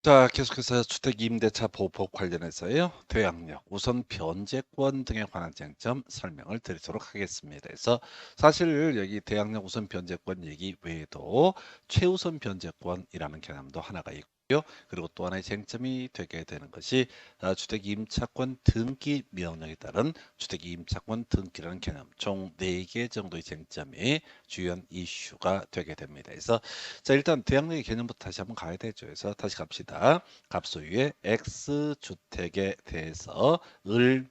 자, 계속해서 주택임대차 보호법 관련해서요. 대항력, 우선 변제권 등에 관한 쟁점 설명을 드리도록 하겠습니다. 그래서 사실 여기 대항력 우선 변제권 얘기 외에도 최우선 변제권이라는 개념도 하나가 있고요. 그리고 또 하나의 쟁점이 되게 되는 것이 주택임차권 등기 명령에 따른 주택임차권 등기라는 개념, 총 4개 정도의 쟁점이 주요한 이슈가 되게 됩니다. 그래서 자, 일단 대항력의 개념부터 다시 한번 가야 되죠. 그래서 다시 갑시다. 갑소유의 X주택에 대해서 을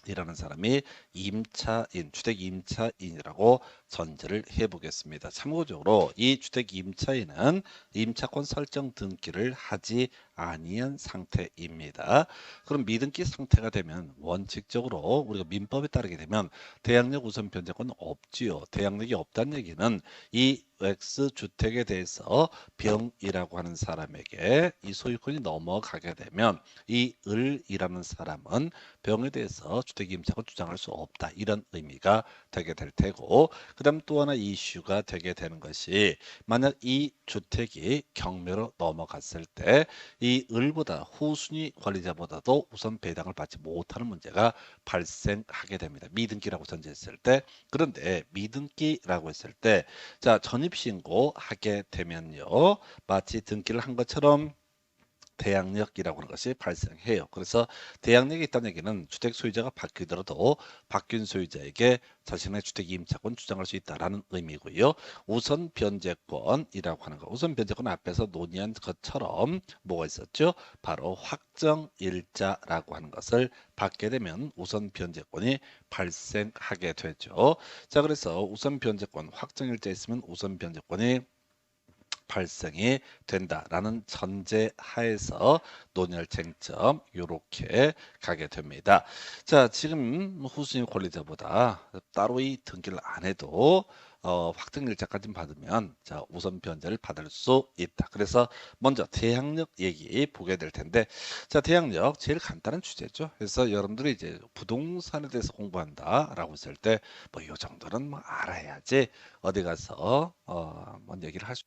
이라는 사람이 임차인, 주택 임차인이라고 전제를 해보겠습니다. 참고적으로 이 주택 임차인은 임차권 설정 등기를 하지 아니한 상태입니다. 그럼 미등기 상태가 되면 원칙적으로 우리가 민법에 따르게 되면 대항력 우선 변제권은 없지요. 대항력이 없다는 얘기는 이 X주택에 대해서 병이라고 하는 사람에게 이 소유권이 넘어가게 되면 이 을이라는 사람은 병에 대해서 주택임차권 주장할 수 없다. 이런 의미가 되게 될 테고, 그 다음 또 하나 이슈가 되게 되는 것이 만약 이 주택이 경매로 넘어갔을 때 이 을보다 후순위 관리자보다도 우선 배당을 받지 못하는 문제가 발생하게 됩니다. 미등기라고 전제했을 때. 그런데 미등기라고 했을 때 자, 전입신고 하게 되면요. 마치 등기를 한 것처럼 대항력이라고 하는 것이 발생해요. 그래서 대항력이 있다는 얘기는 주택 소유자가 바뀌더라도 바뀐 소유자에게 자신의 주택 임차권 주장할 수 있다라는 의미고요. 우선 변제권이라고 하는 거. 우선 변제권 앞에서 논의한 것처럼 뭐가 있었죠? 바로 확정일자라고 하는 것을 받게 되면 우선 변제권이 발생하게 되죠. 자, 그래서 우선 변제권 확정일자 있으면 우선 변제권이 발생이 된다라는 전제 하에서 논의할 쟁점 요렇게 가게 됩니다. 자, 지금 후순위 권리자보다 따로 이 등기를 안 해도 확정일자까지 받으면 자 우선 변제를 받을 수 있다. 그래서 먼저 대항력 얘기 보게 될 텐데 자 대항력 제일 간단한 주제죠. 그래서 여러분들이 이제 부동산에 대해서 공부한다라고 했을 때 뭐 이 정도는 뭐 알아야지 어디 가서 뭔 얘기를 할 수.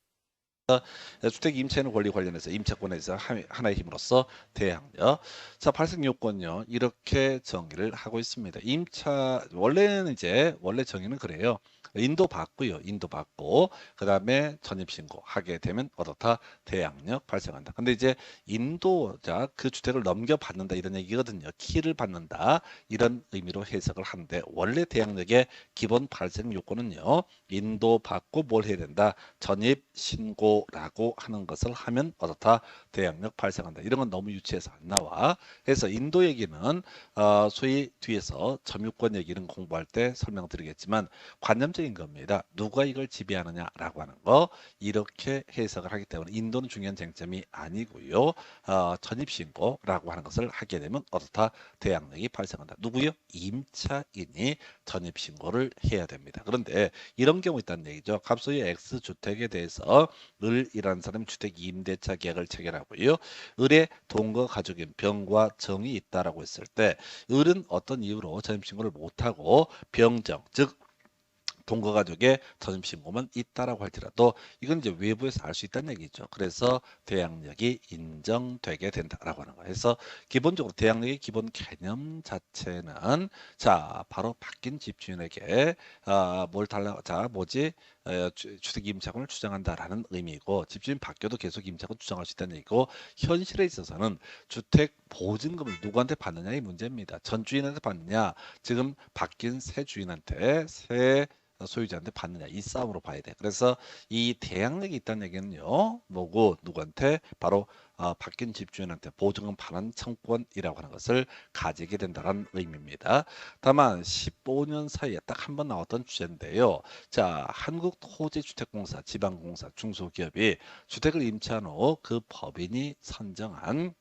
주택 임차인 권리 관련해서 임차권에서 하나의 힘으로서 대항력. 자, 발생 요건요. 이렇게 정의를 하고 있습니다. 임차 원래는 이제 원래 정의는 그래요. 인도 받고요. 인도 받고 그다음에 전입 신고 하게 되면 어떻다? 대항력 발생한다. 근데 이제 인도자 그 주택을 넘겨받는다 이런 얘기거든요. 키를 받는다 이런 의미로 해석을 하는데 원래 대항력의 기본 발생 요건은요. 인도 받고 뭘 해야 된다? 전입 신고라고 하는 것을 하면 어떻다? 대항력 발생한다. 이런 건 너무 유치해서 안 나와. 그래서 인도 얘기는 소위 뒤에서 점유권 얘기는 공부할 때 설명드리겠지만 관념적인 겁니다. 누가 이걸 지배하느냐라고 하는 거 이렇게 해석을 하기 때문에 인도는 중요한 쟁점이 아니고요. 전입 신고라고 하는 것을 하게 되면 어떻다? 대항력이 발생한다. 누구요? 임차인이 전입 신고를 해야 됩니다. 그런데 이런 경우 있다는 얘기죠. 갑소유 X주택에 대해서 을이라는 사람이 주택 임대차 계약을 체결하고요. 을의 동거 가족인 병과 정이 있다라고 했을 때 을은 어떤 이유로 전입신고를 못하고 병정, 즉 동거가족의 전입신고만 있다라고 할지라도 이건 이제 외부에서 알 수 있다는 얘기죠. 그래서 대항력이 인정되게 된다라고 하는 거예요. 그래서 기본적으로 대항력의 기본 개념 자체는 자 바로 바뀐 집주인에게 뭘 달라 자 뭐지 주택 임차권을 주장한다라는 의미고 집주인 바뀌어도 계속 임차권 주장할 수 있다는 얘기고 현실에 있어서는 주택 보증금을 누구한테 받느냐의 문제입니다. 전 주인한테 받느냐 지금 바뀐 새 주인한테 새 소유자한테 받느냐 이 싸움으로 봐야 돼. 그래서 이 대항력이 있다는 얘기는요. 뭐고 누구한테 바로 바뀐 집주인한테 보증금 반환 청구권이라고 하는 것을 가지게 된다는 의미입니다. 다만 15년 사이에 딱 한 번 나왔던 주제인데요. 자, 한국토지주택공사, 지방공사, 중소기업이 주택을 임차한 후 그 법인이 선정한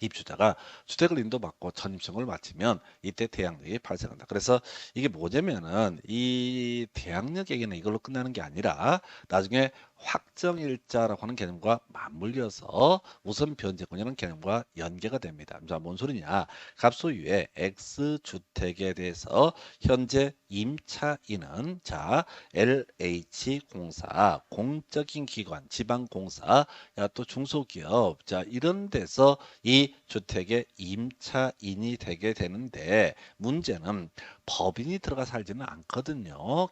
입주자가 주택을 인도받고 전입신고를 마치면 이때 대항력이 발생한다. 그래서 이게 뭐냐면은 이 대항력 얘기는 이걸로 끝나는 게 아니라 나중에 확정일자라고 하는 개념과 맞물려서 우선 변제권이라는 개념과 연계가 됩니다. 자, 뭔 소리냐? 갑소유의 X주택에 대해서 현재 임차인은 자, LH공사, 공적인 기관, 지방공사, 야, 또 중소기업, 자, 이런 데서 이 주택의 임차인이 되게 되는데 문제는 법인이 들어가 살지는 않거든요.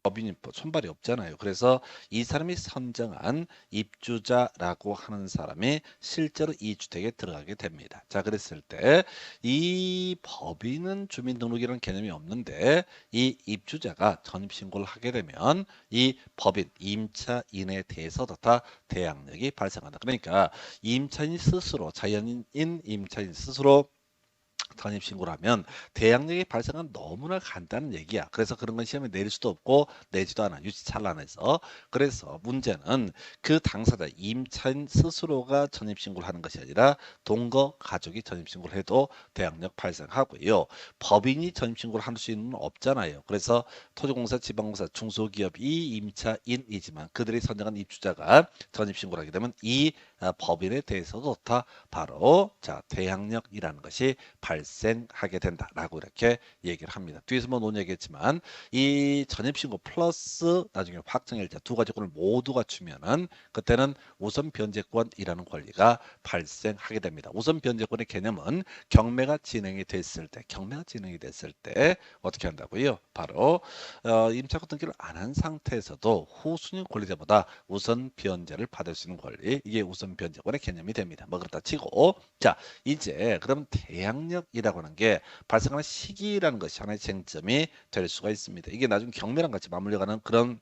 법인이 손발이 없잖아요. 그래서 이 사람이 선정한 입주자라고 하는 사람이 실제로 이 주택에 들어가게 됩니다. 자, 그랬을 때 이 법인은 주민등록이라는 개념이 없는데 이 입주자가 전입신고를 하게 되면 이 법인, 임차인에 대해서도 다 대항력이 발생한다. 그러니까 임차인 스스로, 자연인 임차인 스스로 전입신고를 하면 대항력이 발생은 너무나 간단한 얘기야. 그래서 그런 건 시험에 내릴 수도 없고 내지도 않아. 유치찬란해서. 그래서 문제는 그 당사자 임차인 스스로가 전입신고를 하는 것이 아니라 동거 가족이 전입신고를 해도 대항력 발생하고요. 법인이 전입신고를 할 수 있는 건 없잖아요. 그래서 토지공사, 지방공사, 중소기업이 임차인이지만 그들이 선정한 입주자가 전입신고를 하게 되면 이 법인에 대해서도 다 바로 자 대항력이라는 것이 발생하게 된다라고 이렇게 얘기를 합니다. 뒤에서 뭐 논의하겠지만 이 전입신고 플러스 나중에 확정일자 두 가지 권을 모두 갖추면은 그때는 우선 변제권이라는 권리가 발생하게 됩니다. 우선 변제권의 개념은 경매가 진행이 됐을 때 어떻게 한다고요? 바로 임차권 등기를 안 한 상태에서도 후순위 권리자보다 우선 변제를 받을 수 있는 권리, 이게 우선 변제권의 개념이 됩니다. 뭐 그렇다 치고 자 이제 그럼 대항력이라고 하는 게 발생하는 시기라는 것이 하나의 쟁점이 될 수가 있습니다. 이게 나중에 경매랑 같이 맞물려가는 그런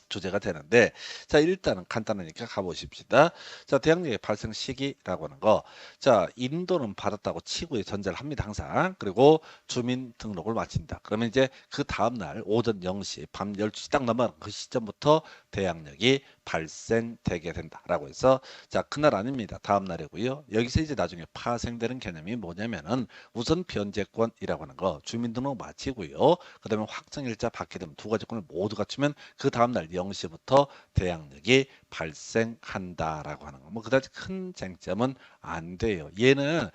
주제가 되는데 자 일단은 간단하니까 가보십시다. 자 대항력의 발생 시기라고 하는 거, 자 인도는 받았다고 치고에 전제를 합니다 항상. 그리고 주민등록을 마친다. 그러면 이제 그 다음날 오전 0시 밤 12시 딱 넘어가는 그 시점부터 대항력이 발생되게 된다라고 해서 자 그날 아닙니다. 다음 날이고요. 여기서 이제 나중에 파생되는 개념이 뭐냐면은 우선 변제권이라고 하는 거 주민등록 마치고요. 그 다음에 확정일자 받게 되면 두 가지 권을 모두 갖추면 그 다음날 0시부터 대항력이 발생한다라고 하는 거. 뭐 그다지 큰 쟁점은 안 돼요. 얘는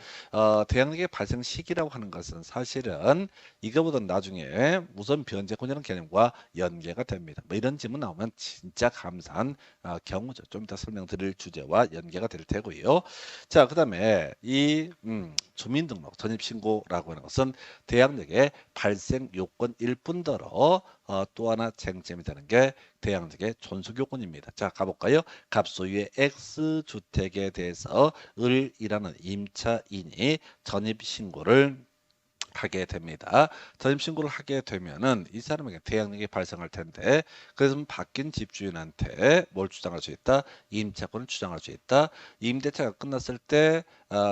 대항력의 발생 시기라고 하는 것은 사실은 이거보다 나중에 우선 변제권이라는 개념과 연계가 됩니다. 뭐 이런 질문 나오면 진짜 감사한 경우죠. 좀 이따 설명드릴 주제와 연계가 될 테고요. 자, 그다음에 이 주민등록 전입신고라고 하는 것은 대항력의 발생 요건일 뿐더러 또 하나 쟁점이 되는 게 대항력의 존속요건입니다. 자, 가볼까요? 갑소유의 X주택에 대해서 을이라는 임차인이 전입신고를 하게 됩니다. 전입신고를 하게 되면은 이 사람에게 대항력이 발생할 텐데, 그래서 바뀐 집주인한테 뭘 주장할 수 있다? 임차권을 주장할 수 있다. 임대차가 끝났을 때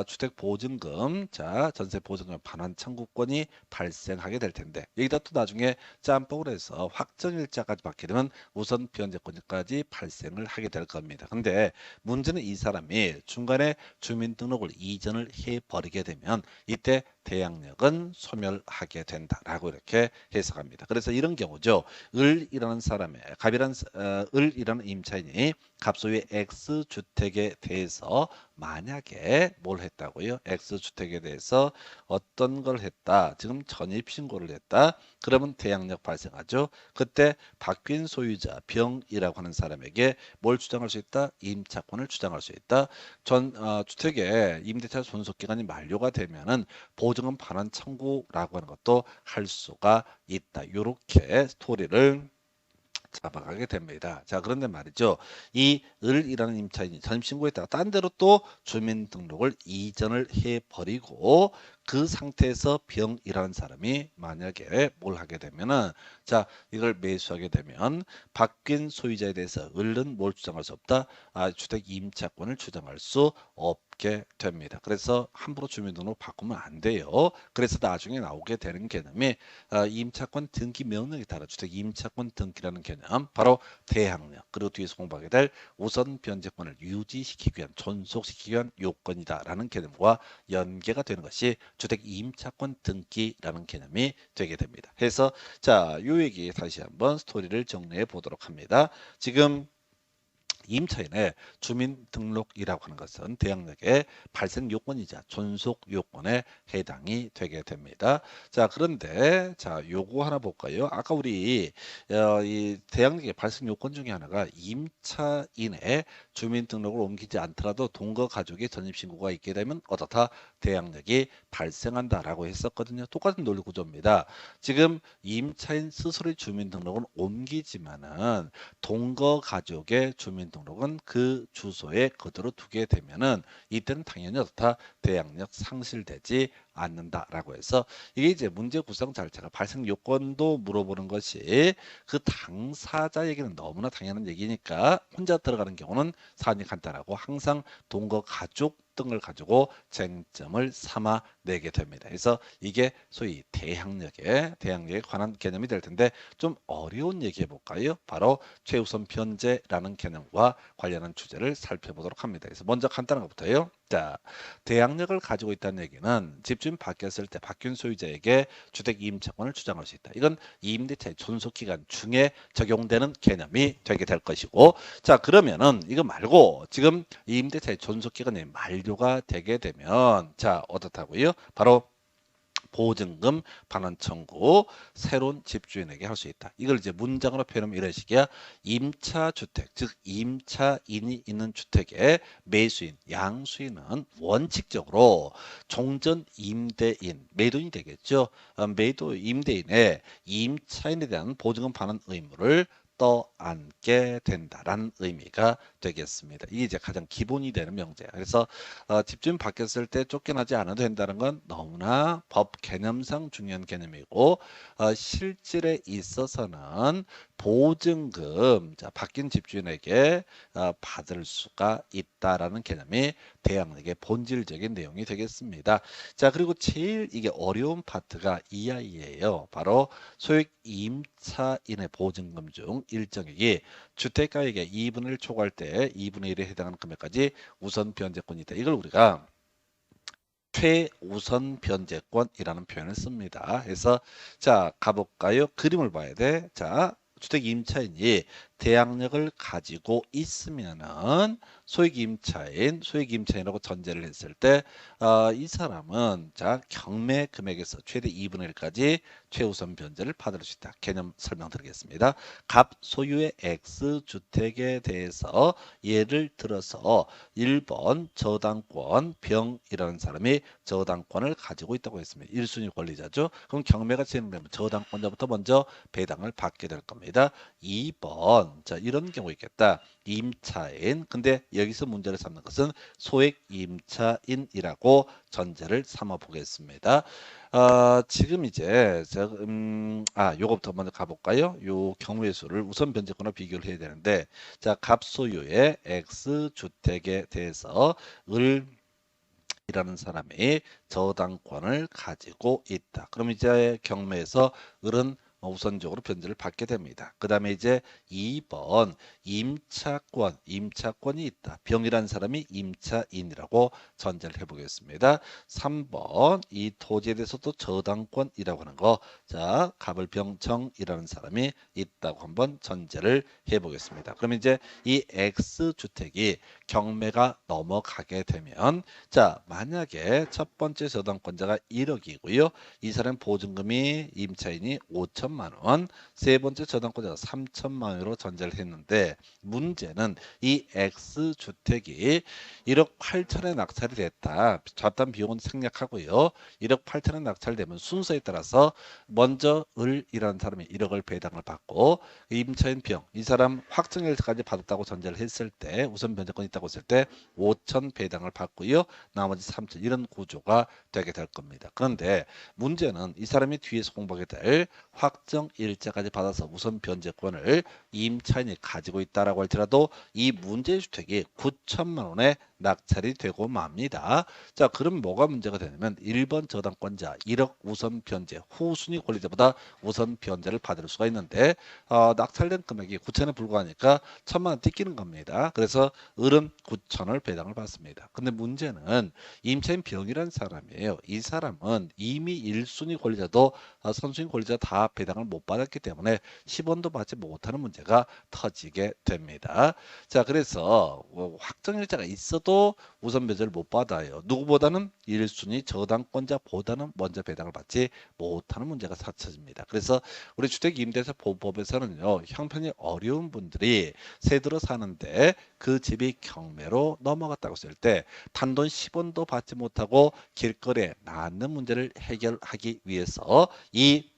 주택보증금, 자 전세보증금 반환 청구권이 발생하게 될 텐데, 여기다 또 나중에 짬뽕을 해서 확정일자까지 받게 되면 우선 변제권까지 발생을 하게 될 겁니다. 근데 문제는 이 사람이 중간에 주민등록을 이전을 해버리게 되면 이때 대항력은 소멸하게 된다라고 이렇게 해석합니다. 그래서 이런 경우죠. 을이라는 사람의 을이라는 임차인이 갑소유의 X주택에 대해서 만약에 뭘 했다고요? X주택에 대해서 어떤 걸 했다. 지금 전입신고를 했다. 그러면 대항력 발생하죠. 그때 바뀐 소유자 병이라고 하는 사람에게 뭘 주장할 수 있다? 임차권을 주장할 수 있다. 주택의 임대차 존속기간이 만료가 되면은 보증금 반환 청구라고 하는 것도 할 수가 있다. 이렇게 스토리를 잡아가게 됩니다. 자, 그런데 말이죠. 이 을이라는 임차인이 전입신고했다가 딴 데로 또 주민등록을 이전을 해버리고 그 상태에서 병이라는 사람이 만약에 뭘 하게 되면은 자 이걸 매수하게 되면 바뀐 소유자에 대해서 을은 뭘 주장할 수 없다. 주택 임차권을 주장할 수 없게 됩니다. 그래서 함부로 주민등록 바꾸면 안 돼요. 그래서 나중에 나오게 되는 개념이 임차권 등기 명령에 따라 주택 임차권 등기라는 개념, 바로 대항력, 그리고 뒤에서 공부하게 될 우선 변제권을 유지시키기 위한 존속시키기 위한 요건이다라는 개념과 연계가 되는 것이 주택 임차권 등기라는 개념이 되게 됩니다. 해서 자, 요 얘기 다시 한번 스토리를 정리해 보도록 합니다. 지금 임차인의 주민등록이라고 하는 것은 대항력의 발생 요건이자 존속 요건에 해당이 되게 됩니다. 자, 그런데 자, 요거 하나 볼까요? 아까 우리 이 대항력의 발생 요건 중에 하나가 임차인의 주민등록을 옮기지 않더라도 동거 가족의 전입신고가 있게 되면 어떻다? 대항력이 발생한다라고 했었거든요. 똑같은 논리 구조입니다. 지금 임차인 스스로의 주민등록은 옮기지만은 동거 가족의 주민등록은 그 주소에 그대로 두게 되면은 이때는 당연히 어떻다? 대항력 상실되지 않는다라고 해서 이게 이제 문제 구성 자체가 발생 요건도 물어보는 것이 그 당사자에게는 너무나 당연한 얘기니까 혼자 들어가는 경우는 사안이 간단하고 항상 동거 가족 등을 가지고 쟁점을 삼아 내게 됩니다. 그래서 이게 소위 대항력에 관한 개념이 될 텐데 좀 어려운 얘기 해볼까요? 바로 최우선 변제라는 개념과 관련한 주제를 살펴보도록 합니다. 그래서 먼저 간단한 것부터요. 자, 대항력을 가지고 있다는 얘기는 집주인 바뀌었을 때 바뀐 소유자에게 주택 임차권을 주장할 수 있다. 이건 임대차의 존속기간 중에 적용되는 개념이 되게 될 것이고, 자, 그러면은 이거 말고 지금 임대차의 존속기간이 만료가 되게 되면 자, 어떻다고요? 바로 보증금 반환 청구 새로운 집주인에게 할 수 있다. 이걸 이제 문장으로 표현하면 이런 식이야. 임차 주택, 즉 임차인이 있는 주택의 매수인, 양수인은 원칙적으로 종전 임대인, 매도인이 되겠죠. 매도 임대인의 임차인에 대한 보증금 반환 의무를 떠안게 된다라는 의미가 되겠습니다. 이게 이제 가장 기본이 되는 명제야. 그래서 집주인 바뀌었을 때 쫓겨나지 않아도 된다는 건 너무나 법 개념상 중요한 개념이고 실질에 있어서는 보증금 자, 바뀐 집주인에게 받을 수가 있다라는 개념이 대항력의 본질적인 내용이 되겠습니다. 자, 그리고 제일 이게 어려운 파트가 이 아이예요. 바로 소액 임차인의 보증금 중 일정액이 주택가액의 2분의 1 초과할 때 2분의 1에 해당하는 금액까지 우선 변제권이 있다. 이걸 우리가 최우선 변제권이라는 표현을 씁니다. 그래서 자, 가볼까요? 그림을 봐야 돼. 자, 주택 임차인이 대항력을 가지고 있으면은 소액임차인이라고 전제를 했을 때 이 사람은 자 경매 금액에서 최대 2분의 1까지 최우선 변제를 받을 수 있다. 개념 설명드리겠습니다. 갑 소유의 X 주택에 대해서 예를 들어서 1번 저당권 병이라는 사람이 저당권을 가지고 있다고 했습니다. 1순위 권리자죠. 그럼 경매가 진행되면 저당권자부터 먼저 배당을 받게 될 겁니다. 2번 자 이런 경우 있겠다. 임차인 근데 여기서 문제를 삼는 것은 소액 임차인이라고 전제를 삼아 보겠습니다. 지금 이제 요거부터 먼저 가볼까요? 요 경우의 수를 우선 변제권과 비교를 해야 되는데 자 갑소유의 X 주택에 대해서 이라는 사람이 저당권을 가지고 있다. 그럼 이제 경매에서 을은 우선적으로 변제를 받게 됩니다. 그 다음에 이제 2번 임차권이 있다. 병이라는 사람이 임차인이라고 전제를 해보겠습니다. 3번 이 토지에 대해서도 저당권이라고 하는 거. 자, 갑을병정이라는 사람이 있다고 한번 전제를 해보겠습니다. 그럼 이제 이 X주택이 경매가 넘어가게 되면 자, 만약에 첫 번째 저당권자가 1억이고요. 이 사람 보증금이 임차인이 5천만 원, 세 번째 저당권자가 3천만 원으로 전제를 했는데 문제는 이 X주택이 1억 8천에 낙찰이 됐다. 잡담 비용은 생략하고요. 1억 8천에 낙찰되면 순서에 따라서 먼저 을이라는 사람이 1억을 배당을 받고 임차인 병, 이 사람 확정일까지 받았다고 전제를 했을 때 우선 변제권이 있다고 했을 때 5천 배당을 받고요. 나머지 3천 이런 구조가 되게 될 겁니다. 그런데 문제는 이 사람이 뒤에서 공부하게 될 확정일자까지 받아서 우선 변제권을 임차인이 가지고 있다라고 할지라도 이 문제주택이 9천만 원에 낙찰이 되고 맙니다. 자, 그럼 뭐가 문제가 되냐면 1번 저당권자 1억 우선 변제 후순위 권리자보다 우선 변제를 받을 수가 있는데 낙찰된 금액이 9천에 불과하니까 1,000만 원 띠끼는 겁니다. 그래서 을은 9천을 배당을 받습니다. 근데 문제는 임차인 병이라는 사람이에요. 이 사람은 이미 1순위 권리자도 선순위 권리자 다 배당을 못 받았기 때문에 10원도 받지 못하는 문제가 터지게 됩니다. 자, 그래서 확정일자가 있어도 우선 변제를 못 받아요. 누구보다는 1순위 저당권자보다는 먼저 배당을 받지 못하는 문제가 닥쳐집니다. 그래서 우리 주택임대차 보호법에서는요, 형편이 어려운 분들이 새 들어 사는데 그 집이 경매로 넘어갔다고 했을 때 단돈 10원도 받지 못하고 길거리에 낳는 문제를 해결하기 위해서 이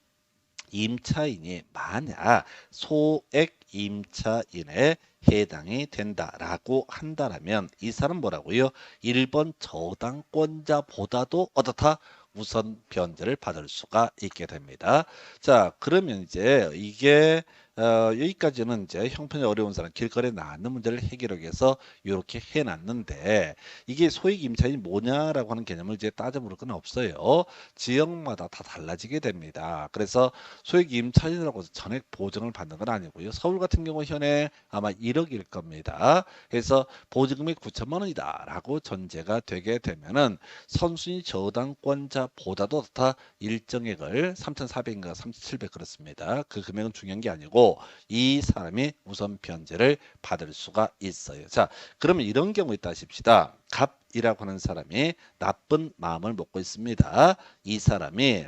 임차인이 만약 소액 임차인에 해당이 된다라고 한다라면 이 사람 뭐라고요? 1번 저당권자보다도 어떻다? 우선 변제를 받을 수가 있게 됩니다. 자, 그러면 이제 이게 여기까지는 이제 형편이 어려운 사람 길거리에 나앉는 문제를 해결하기 위해서 이렇게 해놨는데 이게 소액 임차인이 뭐냐라고 하는 개념을 이제 따져 물을 건 없어요. 지역마다 다 달라지게 됩니다. 그래서 소액 임차인이라고 해서 전액 보증을 받는 건 아니고요. 서울 같은 경우 현에 아마 1억일 겁니다. 그래서 보증금이 9천만 원이다라고 전제가 되게 되면은 선순위 저당권자보다도 다 일정액을 3,400인가 3,700 그렇습니다. 그 금액은 중요한 게 아니고 이 사람이 우선 변제를 받을 수가 있어요. 자, 그러면 이런 경우 있다 하십시다. 갑이라고 하는 사람이 나쁜 마음을 먹고 있습니다. 이 사람이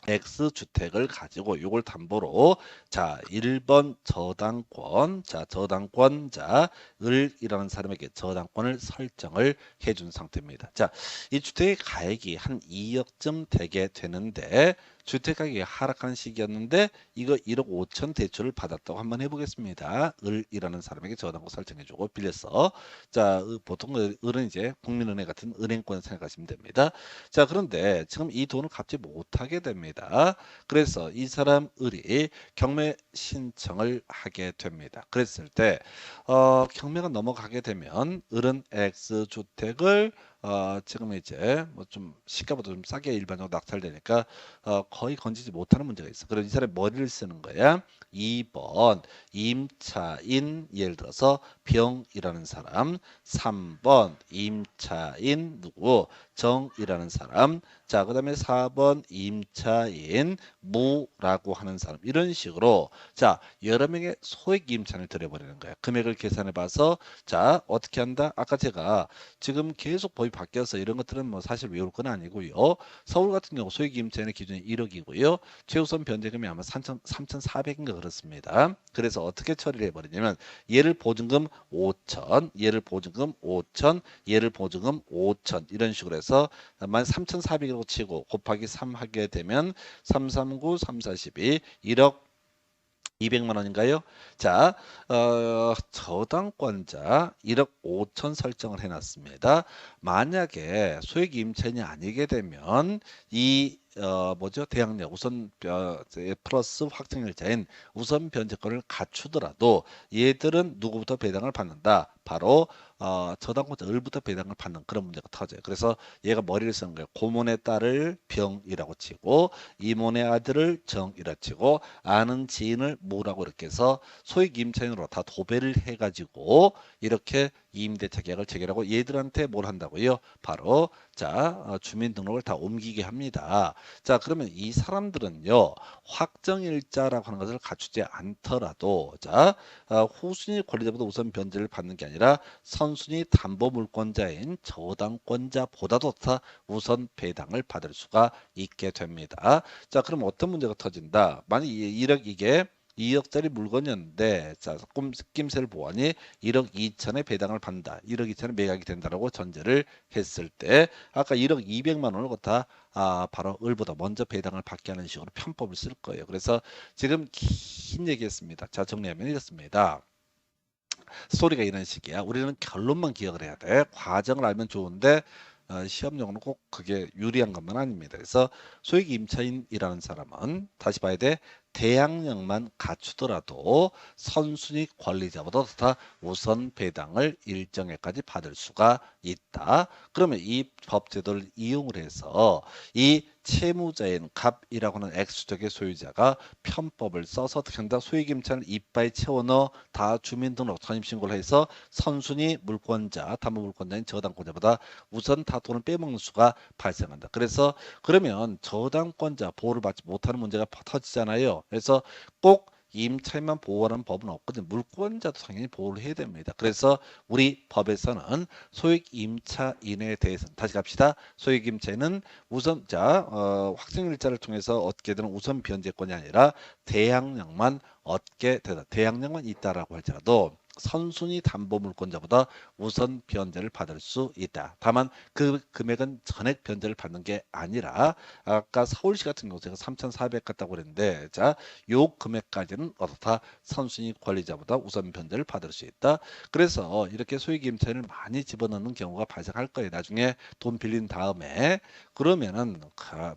X주택을 가지고 이걸 담보로 자 1번 저당권 자 저당권자 을이라는 사람에게 저당권을 설정을 해준 상태입니다. 자, 이 주택의 가액이 한 2억쯤 되게 되는데 주택 가격이 하락하는 시기였는데 이거 1억 5천 대출을 받았다고 한번 해보겠습니다. 을이라는 사람에게 저당권 설정해주고 빌려서 자 보통 을은 이제 국민은행 같은 은행권 생각하시면 됩니다. 자, 그런데 지금 이 돈을 갚지 못하게 됩니다. 그래서 이 사람 을이 경매 신청을 하게 됩니다. 그랬을 때 경매가 넘어가게 되면 을은 X주택을 지금 이제 뭐 좀 시가보다 좀 싸게 일반적으로 낙찰되니까 거의 건지지 못하는 문제가 있어. 그래서 이 사람이 머리를 쓰는 거야. 2번 임차인 예를 들어서 병이라는 사람, 3번 임차인 누구 정이라는 사람, 자 그다음에 4번 임차인 무라고 하는 사람 이런 식으로 자 여러 명의 소액 임차인을 들여버리는 거야. 금액을 계산해 봐서 자 어떻게 한다? 아까 제가 지금 계속 법이 바뀌어서 이런 것들은 뭐 사실 외울 건 아니고요. 서울 같은 경우 소액 임차인의 기준이 1억이고요. 최우선 변제금이 아마 3,400인가 그렇습니다. 그래서 어떻게 처리를 해버리냐면 얘를 보증금 5천, 얘를 보증금 5천, 얘를 보증금 5천 이런 식으로 해서 만 3,400이라고 치고 곱하기 3 하게 되면 339, 342, 1억 200만 원인가요? 자, 저당권자 1억 5천 설정을 해놨습니다. 만약에 소액 임차인이 아니게 되면 이 뭐죠? 대항력 우선 플러스 확정일자인 우선 변제권을 갖추더라도 얘들은 누구부터 배당을 받는다? 바로 저당권자 을부터 배당을 받는 그런 문제가 터져요. 그래서 얘가 머리를 쓰는 거예요. 고모의 딸을 병이라고 치고 이모의 아들을 정이라고 치고 아는 지인을 모라고 이렇게 해서 소액 임차인으로 다 도배를 해가지고 이렇게 임대차 계약을 체결하고 얘들한테 뭘 한다고요? 바로 자 주민등록을 다 옮기게 합니다. 자, 그러면 이 사람들은요 확정일자라고 하는 것을 갖추지 않더라도 자 후순위 권리자보다 우선 변제를 받는 게 아니라 선순위 담보물권자인 저당권자보다도 더 우선 배당을 받을 수가 있게 됩니다. 자, 그럼 어떤 문제가 터진다? 만약 1억 이게 2억짜리 물건이었는데 자 낌새를 보아니 1억 2천에 배당을 받는다. 1억 2천에 매각이 된다라고 전제를 했을 때 아까 1억 200만 원을 갖다 바로 을보다 먼저 배당을 받게 하는 식으로 편법을 쓸 거예요. 그래서 지금 긴 얘기했습니다. 자, 정리하면 이렇습니다. 스토리가 이런 식이야. 우리는 결론만 기억을 해야 돼. 과정을 알면 좋은데 시험용으로 꼭 그게 유리한 것만 아닙니다. 그래서 소액 임차인이라는 사람은 다시 봐야 돼. 대항력만 갖추더라도 선순위 권리자보다 더 우선 배당을 일정액까지 받을 수가 있다. 그러면 이 법제도를 이용을 해서 이 채무자인 갑이라고 하는 X주택의 소유자가 편법을 써서 어떻게 한다? 소유기임차를 이빠이 채워넣어 다 주민등록 선입신고를 해서 선순위 물권자, 담보물권자인 저당권자보다 우선 다 돈을 빼먹는 수가 발생한다. 그래서 그러면 저당권자 보호를 받지 못하는 문제가 터지잖아요. 그래서 꼭 임차인만 보호하는 법은 없거든요. 물권자도 당연히 보호를 해야 됩니다. 그래서 우리 법에서는 소액 임차인에 대해서는 다시 갑시다. 소액 임차인은 우선 확정일자를 통해서 얻게 되는 우선 변제권이 아니라 대항력만 얻게 되다. 대항력만 있다라고 할지라도 선순위 담보물권자보다 우선 변제를 받을 수 있다. 다만 그 금액은 전액 변제를 받는 게 아니라 아까 서울시 같은 경우 제가 3,400 같다고 그랬는데 요 금액까지는 어떻다? 선순위 관리자보다 우선 변제를 받을 수 있다. 그래서 이렇게 소액임차인을 많이 집어넣는 경우가 발생할 거예요. 나중에 돈 빌린 다음에 그러면은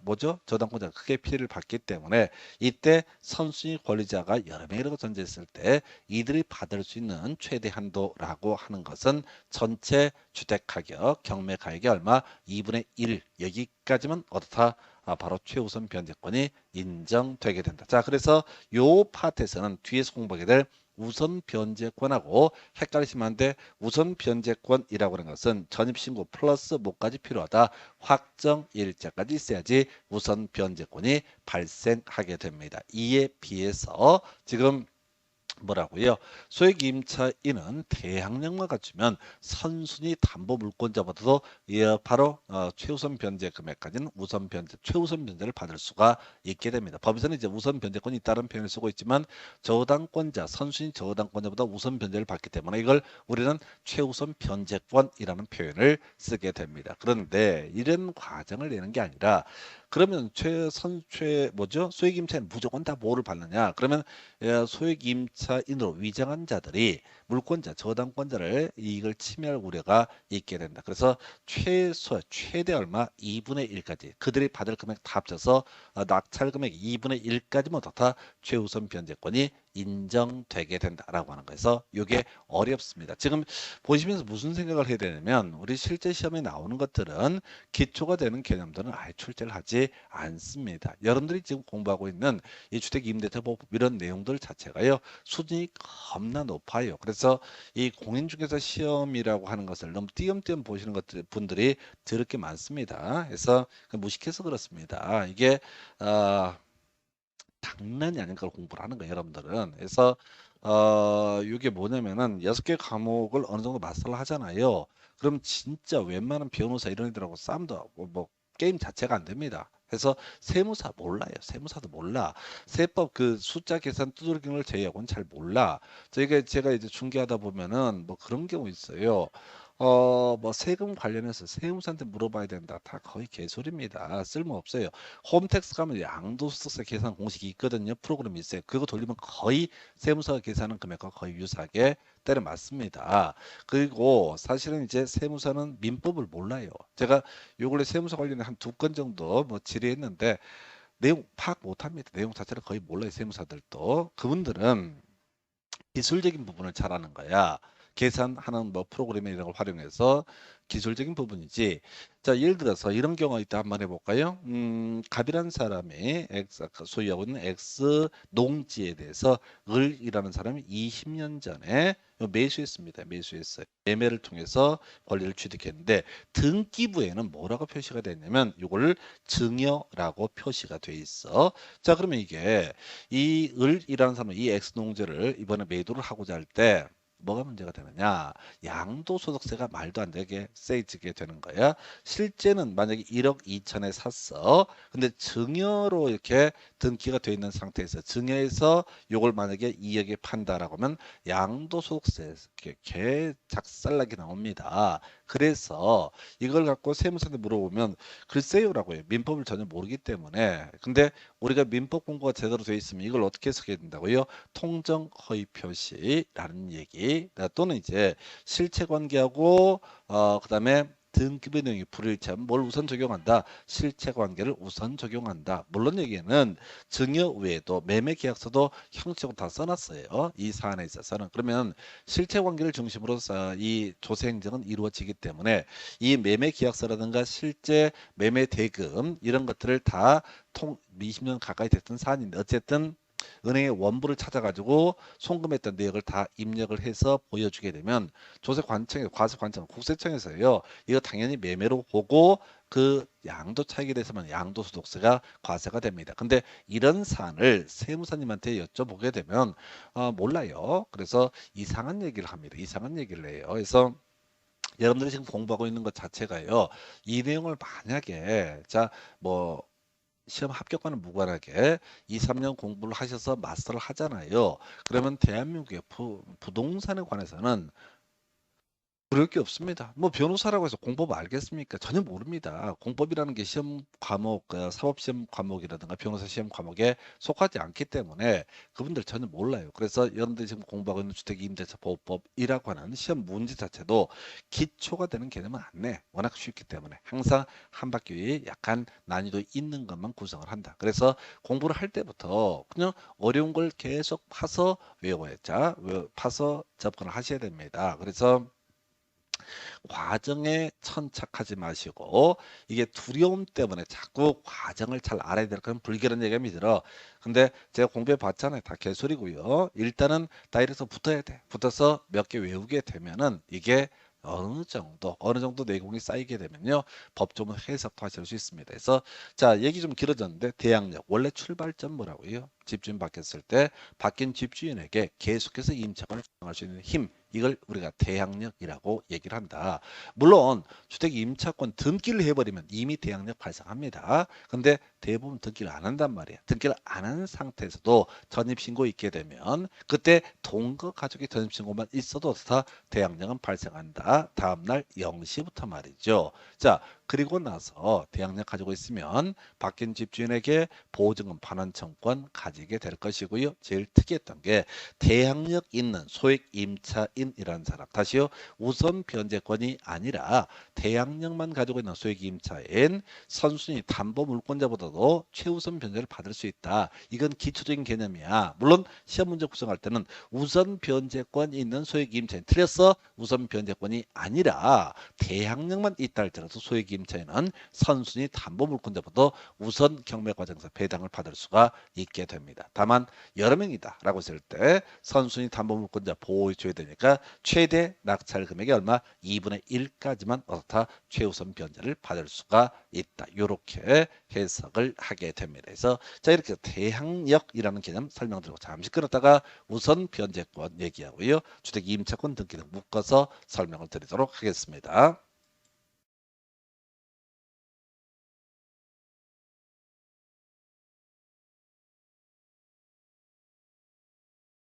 뭐죠? 저당권자가 크게 피해를 받기 때문에 이때 선순위 권리자가 여러 명이라고 전제했을 때 이들이 받을 수 있는 최대 한도라고 하는 것은 전체 주택 가격, 경매 가격이 얼마? 2분의 1 여기까지만 어떻다? 바로 최우선 변제권이 인정되게 된다. 자, 그래서 요 파트에서는 뒤에서 공부하게 될 우선 변제권하고 헷갈리시면 안 돼. 우선 변제권이라고 하는 것은 전입신고 플러스 뭐까지 필요하다. 확정일자까지 있어야지 우선 변제권이 발생하게 됩니다. 이에 비해서 지금 뭐라고요? 소액 임차인은 대항력만 갖추면 선순위 담보 물권자보다도 바로 최우선 변제 금액까지는 우선 변제, 최우선 변제를 받을 수가 있게 됩니다. 법에서는 이제 우선 변제권이 있다는 표현을 쓰고 있지만 저당권자, 선순위 저당권자보다 우선 변제를 받기 때문에 이걸 우리는 최우선 변제권이라는 표현을 쓰게 됩니다. 그런데 이런 과정을 내는 게 아니라 그러면 소액 임차인은 무조건 다 보호를 받느냐? 그러면 소액 임차인으로 위장한 자들이 물권자, 저당권자를 이익을 침해할 우려가 있게 된다. 그래서 최대 얼마? 2분의 1까지 그들이 받을 금액 다 합쳐서 낙찰 금액 2분의 1까지만 어떻다? 최우선 변제권이 인정되게 된다라고 하는 거에서 이게 어렵습니다. 지금 보시면서 무슨 생각을 해야 되냐면 우리 실제 시험에 나오는 것들은 기초가 되는 개념들은 아예 출제를 하지 않습니다. 여러분들이 지금 공부하고 있는 이 주택임대차보호법 이런 내용들 자체가요 수준이 겁나 높아요. 그래서 이 공인중개사 시험이라고 하는 것을 너무 띄엄띄엄 보시는 분들이 더럽게 많습니다. 그래서 무식해서 그렇습니다. 이게 장난이 아닌 걸 공부를 하는 거예요, 여러분들은. 그래서 이게 뭐냐면은 6개 과목을 어느 정도 마스터를 하잖아요. 그럼 진짜 웬만한 변호사 이런 애들하고 싸움도 하고 뭐 게임 자체가 안 됩니다. 그래서 세무사 몰라요. 세무사도 몰라. 세법 그 숫자 계산 두드러기는 걸 제외하고는 잘 몰라. 제가 이제 중개하다 보면은 뭐 그런 경우 있어요. 뭐 세금 관련해서 세무사한테 물어봐야 된다. 다 거의 개소리입니다. 쓸모없어요. 홈택스 가면 양도소득세 계산 공식이 있거든요. 프로그램이 있어요. 그거 돌리면 거의 세무사가 계산하는 금액과 거의 유사하게 때려 맞습니다. 그리고 사실은 이제 세무사는 민법을 몰라요. 제가 요 근래 세무사 관련해 한 2건 정도 뭐 질의했는데 내용 파악 못합니다. 내용 자체를 거의 몰라요. 세무사들도. 그분들은 기술적인 부분을 잘하는 거야. 계산하는 뭐 프로그램 이런 걸 활용해서 기술적인 부분이지. 자, 예를 들어서 이런 경우가 있다 한번 해볼까요? 갑이라는 사람이 소유하고 있는 X 농지에 대해서 을이라는 사람이 20년 전에 매수했습니다. 매수했어요. 매매를 통해서 권리를 취득했는데 등기부에는 뭐라고 표시가 됐냐면 이걸 증여라고 표시가 돼 있어. 자, 그러면 이게 이 을이라는 사람은 이 X 농지를 이번에 매도를 하고자 할 때 뭐가 문제가 되느냐? 양도소득세가 말도 안 되게 세지게 되는 거야. 실제는 만약에 1억 2천에 샀어. 근데 증여로 이렇게 등기가 돼 있는 상태에서 증여해서 요걸 만약에 2억에 판다라고 하면 양도소득세 개 작살나게 나옵니다. 그래서 이걸 갖고 세무사한테 물어보면 글쎄요라고 해요. 민법을 전혀 모르기 때문에. 근데 우리가 민법 공부가 제대로 돼 있으면 이걸 어떻게 쓰게 된다고요? 통정 허위 표시라는 얘기 또는 이제 실체 관계하고 그다음에 등기부 내용이 불일치하면 뭘 우선 적용한다? 실체관계를 우선 적용한다. 물론 여기에는 증여 외에도 매매계약서도 형식적으로 다 써놨어요. 이 사안에 있어서는. 그러면 실체관계를 중심으로 이 조세행정은 이루어지기 때문에 이 매매계약서라든가 실제 매매 대금 이런 것들을 다 20년 가까이 됐던 사안인데 어쨌든 은행의 원부를 찾아가지고 송금했던 내역을 다 입력을 해서 보여주게 되면 조세관청에서 과세관청 국세청에서요 이거 당연히 매매로 보고 그 양도 차익에 대해서만 양도소득세가 과세가 됩니다. 근데 이런 사안을 세무사님한테 여쭤보게 되면 몰라요. 그래서 이상한 얘기를 합니다. 이상한 얘기를 해요. 그래서 여러분들이 지금 공부하고 있는 것 자체가요. 이 내용을 만약에 뭐 시험 합격과는 무관하게 2, 3년 공부를 하셔서 마스터를 하잖아요. 그러면 대한민국의 부동산에 관해서는 그럴 게 없습니다. 뭐 변호사라고 해서 공법 알겠습니까? 전혀 모릅니다. 공법이라는 게 시험 과목, 사법시험 과목이라든가 변호사 시험 과목에 속하지 않기 때문에 그분들 전혀 몰라요. 그래서 여러분들이 지금 공부하고 있는 주택임대차 보호법이라고 하는 시험 문제 자체도 기초가 되는 개념은 안 내. 워낙 쉽기 때문에 항상 한 바퀴 약간 난이도 있는 것만 구성을 한다. 그래서 공부를 할 때부터 그냥 어려운 걸 계속 파서 외워야 파서 접근을 하셔야 됩니다. 그래서 과정에 천착하지 마시고 이게 두려움 때문에 자꾸 과정을 잘 알아야 될 그런 불길한 얘기가 들어. 근데 제가 공부해 봤잖아요. 다 개소리고요. 일단은 다이렉트서 붙어야 돼. 붙어서 몇 개 외우게 되면은 이게 어느 정도 내공이 쌓이게 되면요 법조문 해석도 하실 수 있습니다. 그래서 자 얘기 좀 길어졌는데 대항력 원래 출발점 뭐라고요? 집주인 바뀌었을 때 바뀐 집주인에게 계속해서 임차권을 주장할 수 있는 힘 이걸 우리가 대항력이라고 얘기를 한다. 물론 주택 임차권 등기를 해버리면 이미 대항력 발생합니다. 근데 대부분 등기를 안 한단 말이야. 등기를 안 한 상태에서도 전입신고 있게 되면 그때 동거 가족의 전입신고만 있어도 다 대항력은 발생한다. 다음날 0시부터 말이죠. 자 그리고 나서 대항력 가지고 있으면 바뀐 집주인에게 보증금 반환청권 가지게 될 것이고요. 제일 특이했던 게 대항력 있는 소액 임차인이라는 사람. 다시요. 우선 변제권이 아니라 대항력만 가지고 있는 소액 임차인 선순위 담보 물권자보다도 최우선 변제를 받을 수 있다. 이건 기초적인 개념이야. 물론 시험 문제 구성할 때는 우선 변제권이 있는 소액 임차인 틀렸어. 우선 변제권이 아니라 대항력만 있다 할지라도 소액 임차인은 선순위 담보 물권자보다 우선 경매 과정에서 배당을 받을 수가 있게 됩니다. 다만 여러 명이다 라고 했을 때 선순위 담보 물권자 보호해 줘야 되니까 최대 낙찰 금액이 얼마? 2분의 1까지만 어떻다 최우선 변제를 받을 수가 있다. 이렇게 해석을 하게 됩니다. 그래서 자 이렇게 대항력이라는 개념 설명드리고 잠시 끊었다가 우선 변제권 얘기하고요. 주택 임차권 등기 등 묶어서 설명을 드리도록 하겠습니다.